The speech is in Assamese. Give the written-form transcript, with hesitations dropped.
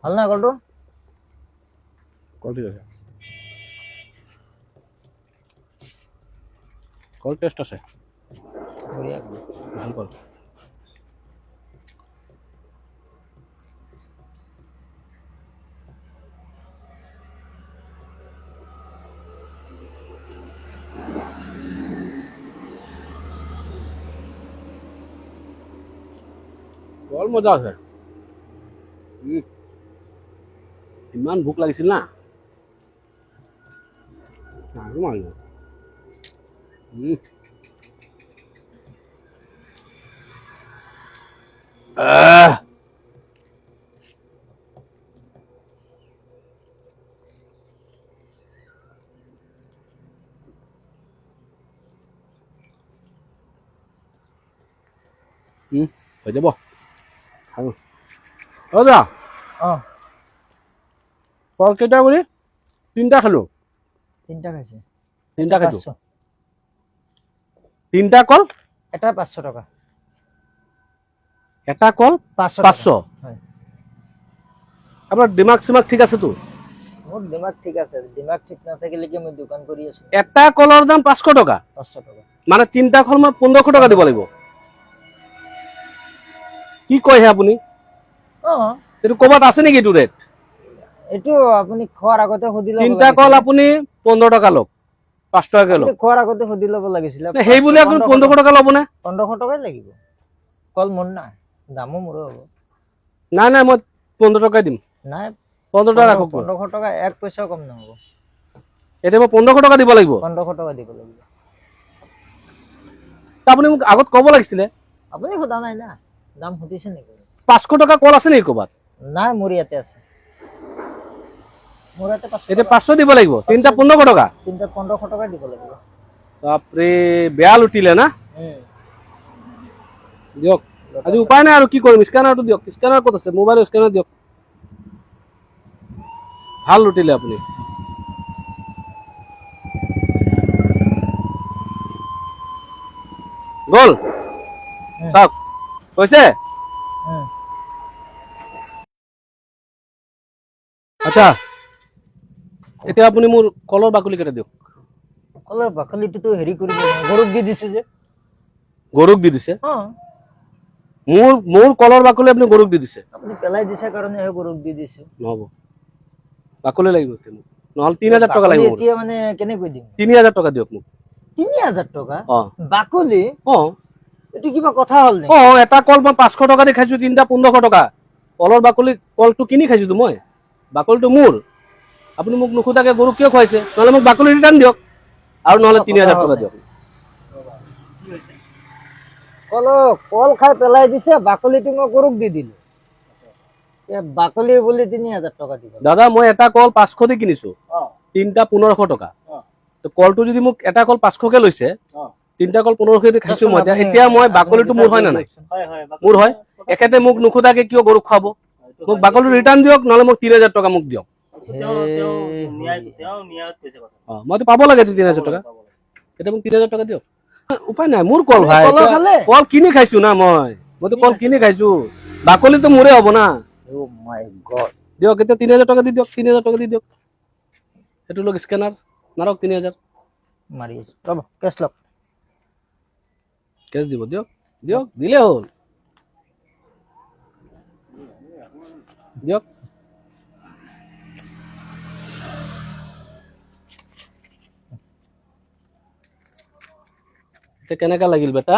ভাল না কলটো? কল ঠিক আছে, কল টেস্ট আছে, বঢ়িয়া। ভাল কল। কল মজা আছে। ইমান ভোক লাগিছিল না, আৰু মাৰিব। হৈ যাব খাওঁ। যা অঁ কল কেইটা কৰি তিনিটা খালো, তিনিটা খাইছে, তিনিটা খাইছো। 500। তিনিটা কল এটা 500 টকা। এটা কল 500 500। হয়। আপোনাৰ দিমাগ চিমাগ ঠিক আছেতো? মোৰ দিমাগ ঠিক আছে, দিমাগ ঠিক নাথাকিলে কি মই দোকান কৰি আছো। এটা কলৰ দাম 500 টকা, 500 টকা মানে তিনিটা কল মই 1500 টকা দিব লাগিব। কি কয় হে আপুনি? অঁ এইটো ক'ৰবাত আছে নেকি এইটো ৰেট? এইটো আপুনি খোৱাৰ আগতে সুধি ল'ব তিনিটা লাগিছিল। কল আপুনি 15 টকা লওক, 5 টকাকে লওক। আপুনি খোৱাৰ আগতে সুধি ল'ব লাগিছিলে। সেই বুলি আপুনি 1500 টকা ল'ব নে? 1500 টকাই লাগিব। কল মোৰ নাই, দামো মোৰো হ'ব। নাই নাই, মই 15 টকাই দিম। নাই 15 টকা ৰাখক। 1500 টকা 1 পইচাও কম নহ'ব। এতিয়া মই 1500 টকা দিব লাগিব। 1500 টকা দিব লাগিব। আপুনি মোক আগত ক'ব লাগিছিলে। আপুনি সোধা নাই না, দাম সুধিছে নেকি? 500 টকা কল আছে নেকি ক'ৰবাত? নাই, মোৰ ইয়াতে আছে। মোৰ ইয়াতে 500 এতিয়া টকা। 500 দিব লাগিব, তিনিটা 1500 টকা। তিনিটা 1500 টকা দিব লাগিব। বাপৰে, বেয়া লুটিলে না। দিয়ক, আজি উপায় নাই আৰু কি কৰিম। স্কেনাৰটো দিয়ক। স্কেনাৰ ক'ত আছে? মোবাইলৰ স্কেনাৰ দিয়ক। ভাল লুটিলে আপুনি। গ'ল চাওক, কৈছে। আচ্ছা, এতিয়া আপুনি মোৰ কলৰ বাকলি কেইটা দিয়ক। কলৰ বাকলিটোতো হেৰি কৰিব, গৰুক দি দিছে যে। গৰুক দি দিছে? অঁ মোৰ কলৰ বাকলি আপুনি গৰুক দি দিছে? আপুনি পেলাই দিছে কাৰণেহে গৰুক দি দিছে। নহ'ব, বাকলি লাগিব এতিয়া মোক, নহ'লে 3000 টকা লাগিব মোৰ। এতিয়া মানে কেনেকৈ দিম? 3000 টকা দিয়ক মোক। 3000 টকা? অঁ বাকলি? অঁ এইটো কিবা কথা হ'ল নেকি? অঁ, এটা কল মই 500 টকা দি খাইছো, তিনিটা 1500 টকা। কলৰ বাকলি, কলটো কিনি খাইছোতো মই, বাকলিটো মোৰ। আপুনি মোক নোসোধাকে গৰুক কিয় খুৱাইছে? নহ'লে মোক বাকলি ৰিটাৰ্ণ দিয়ক, আৰু নহ'লে 3000 টকা দিয়ক। কল খাই পেলাই দিছে, বাকলিটো মই গৰুক দি দিলো। বাকলি বুলি 3000 টকা দিব। দাদা, মই এটা কল 500 দি কিনিছো, তিনিটা 1500 টকা। তো কলটো যদি মোক এটা কল 500কে লৈছে, তিনিটা কল 1500 দি খাইছো মই, এতিয়া মই বাকলিটো মোৰ হয় নে নাই? মোৰ হয়। এখেতে মোক নোসোধাকে কিয় গৰুক খুৱাব? মোক বাকলিটো ৰিটাৰ্ণ দিয়ক, নহ'লে মোক 3000 টকা মোক দিয়ক। মইতো পাব লাগে 3000 টকা। এতিয়া মোক 3000 টকা দিয়ক। উপায় নাই, মোৰ কল ভাই, কল কিনি খাইছো না মইতো কল কিনি খাইছো, বাকলিটো মোৰে হ'ব না। দিয়ক, এতিয়া 3000 টকা দি দিয়ক, 3000 টকা দি দিয়ক। সেইটো লওক, স্কেনাৰ মাৰক 3000। মাৰি আছো, ৰ'ব, কেছ লওক। কেছ দিব, দিয়ক দিয়ক, দিলে হ'ল। দিয়ক। এতিয়া কেনেকা লাগিল বেটা?